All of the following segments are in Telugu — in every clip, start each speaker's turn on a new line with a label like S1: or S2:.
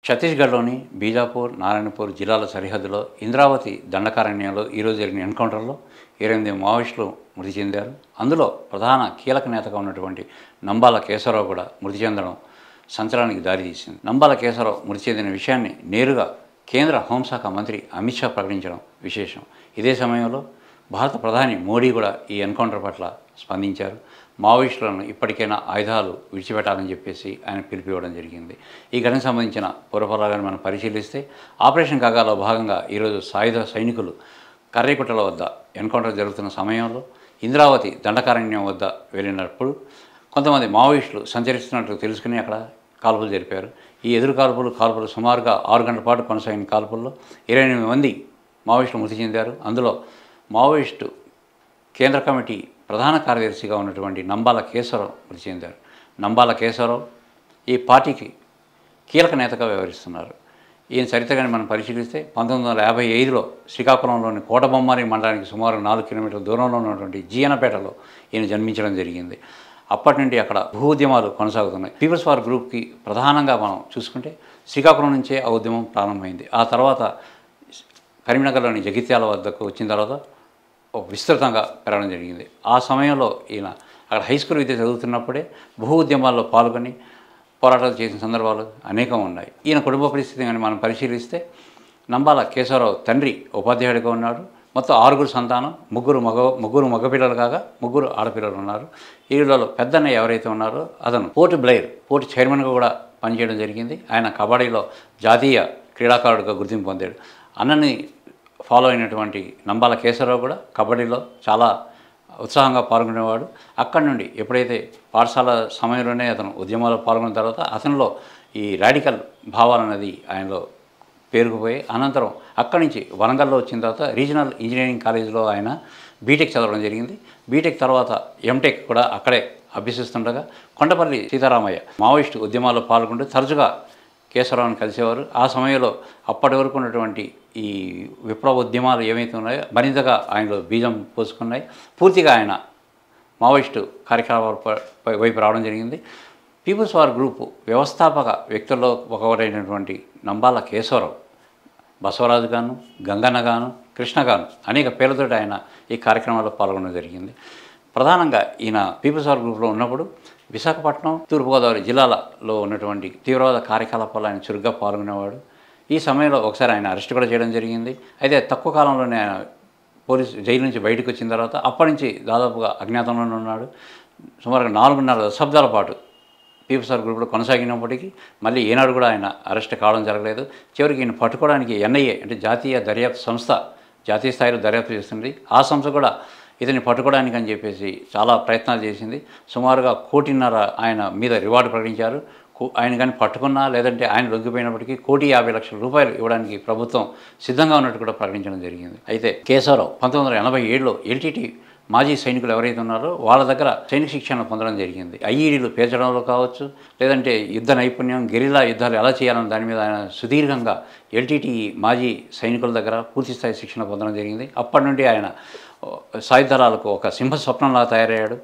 S1: ఛత్తీస్గఢ్లోని బీజాపూర్, నారాయణపూర్ జిల్లాల సరిహద్దులో ఇంద్రావతి దండకారణ్యంలో ఈరోజు జరిగిన ఎన్కౌంటర్లో 28 మావోయిస్టులు మృతి చెందారు. అందులో ప్రధాన కీలక నేతగా ఉన్నటువంటి నంబాల కేశవరావు కూడా మృతి చెందడం సంచలనానికి దారితీసింది. నంబాల కేశవరావు మృతి చెందిన విషయాన్ని నేరుగా కేంద్ర హోంశాఖ మంత్రి అమిత్ షా ప్రకటించడం విశేషం. ఇదే సమయంలో భారత ప్రధాని మోడీ కూడా ఈ ఎన్కౌంటర్ పట్ల స్పందించారు. మావోయిస్టులను ఇప్పటికైనా ఆయుధాలు విడిచిపెట్టాలని చెప్పేసి ఆయన పిలిపివ్వడం జరిగింది. ఈ ఘటనకు సంబంధించిన పూర్వపరాలను మనం పరిశీలిస్తే ఆపరేషన్ కాగాలో భాగంగా ఈరోజు సాయుధ సైనికులు కర్రేకుట్టల వద్ద ఎన్కౌంటర్ జరుగుతున్న సమయంలో ఇంద్రావతి దండకారణ్యం వద్ద వెళ్ళినప్పుడు కొంతమంది మావోయిస్టులు సంచరిస్తున్నట్టు తెలుసుకుని అక్కడ కాల్పులు జరిపారు. ఈ ఎదురు కాల్పులు సుమారుగా 6 గంటల పాటు కొనసాగిన కాల్పుల్లో 28 మంది మావోయిస్టులు మృతి చెందారు. అందులో మావోయిస్టు కేంద్ర కమిటీ ప్రధాన కార్యదర్శిగా ఉన్నటువంటి నంబాల కేశవరావు మృతి చెందారు. నంబాల కేశవరావు ఈ పార్టీకి కీలక నేతగా వ్యవహరిస్తున్నారు. ఈయన చరిత్రగాని మనం పరిశీలిస్తే 1955లో శ్రీకాకుళంలోని కోటబొమ్మారి మండలానికి సుమారు 4 కిలోమీటర్ల దూరంలో ఉన్నటువంటి జీయనపేటలో ఈయన జన్మించడం జరిగింది. అప్పటి నుండి అక్కడ భూ ఉద్యమాలు కొనసాగుతున్నాయి. పీపుల్స్ వార్ గ్రూప్కి ప్రధానంగా మనం చూసుకుంటే శ్రీకాకుళం నుంచే ఆ ఉద్యమం ప్రారంభమైంది. ఆ తర్వాత కరీంనగర్లోని జగిత్యాల వద్దకు వచ్చిన తర్వాత విస్తృతంగా పెరగడం జరిగింది. ఆ సమయంలో ఈయన అక్కడ హై స్కూల్ విద్య చదువుతున్నప్పుడే భూ ఉద్యమాల్లో పాల్గొని పోరాటాలు చేసిన సందర్భాలు అనేకం ఉన్నాయి. ఈయన కుటుంబ పరిస్థితి కానీ మనం పరిశీలిస్తే నంబాల కేశవరావు తండ్రి ఉపాధ్యాయుడిగా ఉన్నాడు. మొత్తం 6 సంతానం, ముగ్గురు మగపిల్లలు కాగా 3 ఆడపిల్లలు ఉన్నారు. వీళ్ళలో పెద్దన్నయ్య ఎవరైతే ఉన్నారో అతను పోర్ట్ బ్లెయిర్ చైర్మన్గా కూడా పనిచేయడం జరిగింది. ఆయన కబడ్డీలో జాతీయ క్రీడాకారుడిగా గుర్తింపు పొందాడు. అన్నని ఫాలో అయినటువంటి నంబాల కేశవరావు కూడా కబడ్డీలో చాలా ఉత్సాహంగా పాల్గొనేవాడు. అక్కడి నుండి ఎప్పుడైతే పాఠశాల సమయంలోనే అతను ఉద్యమాల్లో పాల్గొన్న తర్వాత అతనిలో ఈ రాడికల్ భావాలు అనేది ఆయనలో పేరుకుపోయి అనంతరం అక్కడి నుంచి వరంగల్లో వచ్చిన తర్వాత రీజనల్ ఇంజనీరింగ్ కాలేజీలో ఆయన బీటెక్ చదవడం జరిగింది. బీటెక్ తర్వాత ఎంటెక్ కూడా అక్కడే అభ్యసిస్తుండగా కొండపల్లి సీతారామయ్య మావోయిస్టు ఉద్యమాల్లో పాల్గొంటూ తరచుగా కేశవరావుని కలిసేవారు. ఆ సమయంలో అప్పటి వరకు ఉన్నటువంటి ఈ విప్లవ ఉద్యమాలు ఏవైతే ఉన్నాయో మరింతగా ఆయనలో బీజం పోసుకున్నాయి. పూర్తిగా ఆయన మావోయిస్టు కార్యక్రమాల వైపు రావడం జరిగింది. పీపుల్స్ వార్ గ్రూపు వ్యవస్థాపక వ్యక్తుల్లో ఒకరైనటువంటి నంబాల కేశవరావు బసవరాజు గాను, గంగన్న గాను, కృష్ణ గాను అనేక పేర్లతో ఆయన ఈ కార్యక్రమాల్లో పాల్గొనడం జరిగింది. ప్రధానంగా ఈయన పీపుల్స్ వార్ గ్రూప్లో ఉన్నప్పుడు విశాఖపట్నం, తూర్పుగోదావరి జిల్లాలలో ఉన్నటువంటి తీవ్రవాద కార్యకలాపాలు ఆయన చురుగ్గా పాల్గొనేవాడు. ఈ సమయంలో ఒకసారి ఆయన అరెస్ట్ కూడా చేయడం జరిగింది. అయితే తక్కువ కాలంలోనే ఆయన పోలీసు జైలు నుంచి బయటకు వచ్చిన తర్వాత అప్పటి నుంచి దాదాపుగా అజ్ఞాతంలోనే ఉన్నాడు. సుమారుగా 4.5 దశాబ్దాల పాటు పీపుల్స్ వార్ గ్రూప్లో కొనసాగినప్పటికీ మళ్ళీ ఏనాడు కూడా ఆయన అరెస్ట్ కావడం జరగలేదు. చివరికి ఈయన పట్టుకోవడానికి ఎన్ఐఏ అంటే జాతీయ దర్యాప్తు సంస్థ జాతీయ స్థాయిలో దర్యాప్తు చేస్తుంది. ఆ సంస్థ కూడా ఇతన్ని పట్టుకోవడానికి అని చెప్పేసి చాలా ప్రయత్నాలు చేసింది. సుమారుగా 1.5 కోటి ఆయన మీద రివార్డు ప్రకటించారు. ఆయన కానీ పట్టుకున్నా లేదంటే ఆయన లొంగిపోయినప్పటికీ 1,50,00,000 ఇవ్వడానికి ప్రభుత్వం సిద్ధంగా ఉన్నట్టు కూడా ప్రకటించడం జరిగింది. అయితే కేశవరావు 1987లో ఎల్టీటీ మాజీ సైనికులు ఎవరైతే ఉన్నారో వాళ్ళ దగ్గర సైనిక శిక్షణ పొందడం జరిగింది. ఐఈడీలు పేర్చడంలో కావచ్చు, లేదంటే యుద్ధ నైపుణ్యం, గెరిల్లా యుద్ధాలు ఎలా చేయాలన్న దాని మీద ఆయన సుదీర్ఘంగా ఎల్టీటీ మాజీ సైనికుల దగ్గర పూర్తిస్థాయి శిక్షణ పొందడం జరిగింది. అప్పటి నుండి ఆయన సాయుధ దళాలకు ఒక సింహ స్వప్నంలా తయారయ్యాడు.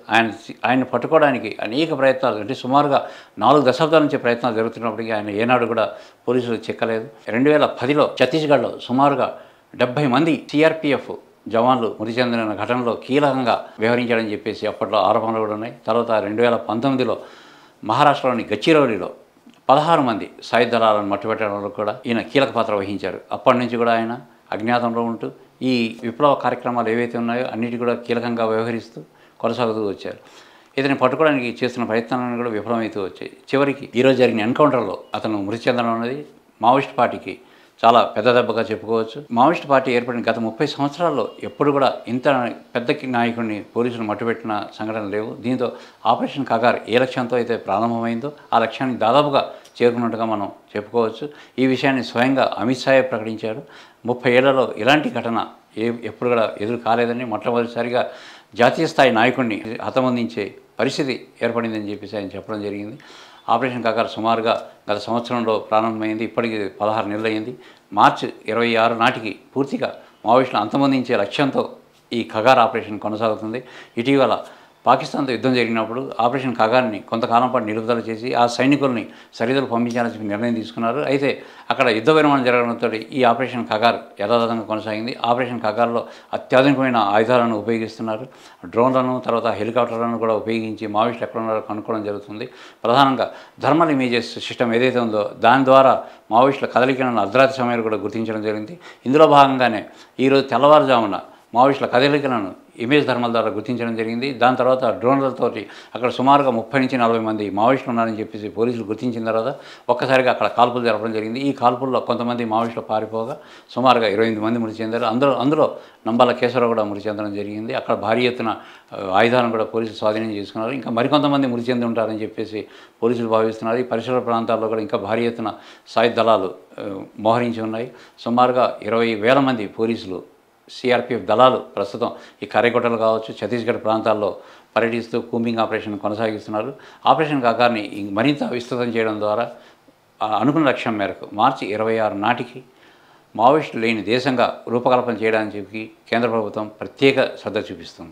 S1: ఆయన పట్టుకోవడానికి అనేక ప్రయత్నాలు అంటే సుమారుగా 4 దశాబ్దాల నుంచి ప్రయత్నాలు జరుగుతున్నప్పటికీ ఆయన ఏనాడు కూడా పోలీసులు చిక్కలేదు. 2010లో ఛత్తీస్గఢ్లో సుమారుగా 70 మంది సిఆర్పిఎఫ్ జవాన్లు మృతి చెందిన ఘటనలో కీలకంగా వ్యవహరించాడని చెప్పేసి అప్పట్లో ఆరోపణలు కూడా ఉన్నాయి. తర్వాత 2019లో మహారాష్ట్రలోని గచ్చిరౌలిలో 16 మంది సాయుధ దళాలను మట్టుపెట్టడంలో కూడా ఈయన కీలక పాత్ర వహించారు. అప్పటి నుంచి కూడా ఆయన అజ్ఞాతంలో ఉంటూ ఈ విప్లవ కార్యక్రమాలు ఏవైతే ఉన్నాయో అన్నిటి కూడా కీలకంగా వ్యవహరిస్తూ కొనసాగుతూ వచ్చారు. ఇతని పట్టుకోవడానికి చేస్తున్న ప్రయత్నాలను కూడా విఫలమవుతూ వచ్చాయి. చివరికి ఈరోజు జరిగిన ఎన్కౌంటర్లో అతను మృతి చెందడం అనేది మావోయిస్ట్ పార్టీకి చాలా పెద్ద దెబ్బగా చెప్పుకోవచ్చు. మావోయిస్ట్ పార్టీ ఏర్పడిన గత 30 సంవత్సరాల్లో ఎప్పుడు కూడా ఇంత పెద్ద నాయకుడిని పోలీసులు మట్టుపెట్టిన సంఘటనలు లేవు. దీంతో ఆపరేషన్ కాగార్ ఏ లక్ష్యంతో అయితే ప్రారంభమైందో ఆ లక్ష్యాన్ని దాదాపుగా చేరుకున్నట్టుగా మనం చెప్పుకోవచ్చు. ఈ విషయాన్ని స్వయంగా అమిత్ షాయే ప్రకటించారు. 30 ఏళ్లలో ఇలాంటి ఘటన ఎప్పుడు కూడా ఎదురు కాలేదని, మొట్టమొదటిసారిగా జాతీయ స్థాయి నాయకుడిని హతమందించే పరిస్థితి ఏర్పడిందని చెప్పేసి ఆయన చెప్పడం జరిగింది. ఆపరేషన్ కాగార్ సుమారుగా గత సంవత్సరంలో ప్రారంభమైంది. ఇప్పటికి 16 నెలలు అయింది. మార్చి 26 నాటికి పూర్తిగా మావోయిస్టులను అంతమొందించే లక్ష్యంతో ఈ ఖగార్ ఆపరేషన్ కొనసాగుతుంది. ఇటీవల పాకిస్తాన్తో యుద్ధం జరిగినప్పుడు ఆపరేషన్ కగార్ని కొంతకాలం పాటు నిలుపుదల చేసి ఆ సైనికుల్ని సరిహద్దులు పంపించాలని చెప్పి నిర్ణయం తీసుకున్నారు. అయితే అక్కడ యుద్ధ విరమణ జరగడంతో ఈ ఆపరేషన్ కగార్ యథాతథంగా కొనసాగింది. ఆపరేషన్ కగార్లో అత్యాధునికమైన ఆయుధాలను ఉపయోగిస్తున్నారు. డ్రోన్లను, తర్వాత హెలికాప్టర్లను కూడా ఉపయోగించి మావోయిస్టులు ఎక్కడ ఉన్నారో కనుక్కోవడం జరుగుతుంది. ప్రధానంగా థర్మల్ ఇమేజెస్ సిస్టమ్ ఏదైతే ఉందో దాని ద్వారా మావోయిస్టుల కదలికలను అర్ధరాత్రి సమయంలో కూడా గుర్తించడం జరిగింది. ఇందులో భాగంగానే ఈరోజు తెల్లవారుజామున మావోయిస్టుల కదలికలను ఇమేజ్ థర్మల్ ద్వారా గుర్తించడం జరిగింది. దాని తర్వాత డ్రోన్లతోటి అక్కడ సుమారుగా 30 నుంచి 40 మంది మావోయిస్టులు ఉన్నారని చెప్పేసి పోలీసులు గుర్తించిన తర్వాత ఒక్కసారిగా అక్కడ కాల్పులు జరపడం జరిగింది. ఈ కాల్పుల్లో కొంతమంది మావోయిస్టులు పారిపోగా సుమారుగా 28 మంది మృతి చెందారు. అందులో నంబాల కేశవరావు కూడా మృతి చెందడం జరిగింది. అక్కడ భారీ ఎత్తున ఆయుధాలను కూడా పోలీసులు స్వాధీనం చేసుకున్నారు. ఇంకా మరికొంతమంది మృతి చెంది ఉంటారని చెప్పేసి పోలీసులు భావిస్తున్నారు. ఈ పరిసర ప్రాంతాల్లో కూడా ఇంకా భారీ ఎత్తున సాయుధ దళాలు మోహరించి ఉన్నాయి. సుమారుగా 20,000 మంది పోలీసులు, సిఆర్పిఎఫ్ దళాలు ప్రస్తుతం ఈ కరైకోటలు కావచ్చు, ఛత్తీస్గఢ్ ప్రాంతాల్లో పర్యటిస్తూ కూంబింగ్ ఆపరేషన్ కొనసాగిస్తున్నారు. ఆపరేషన్ కగార్ని మరింత విస్తృతం చేయడం ద్వారా అనుకున్న లక్ష్యం మేరకు మార్చి 26 నాటికి మావోయిస్టులు లేని దేశంగా రూపకల్పన చేయడానికి చెప్పి కేంద్ర ప్రభుత్వం ప్రత్యేక శ్రద్ధ చూపిస్తుంది.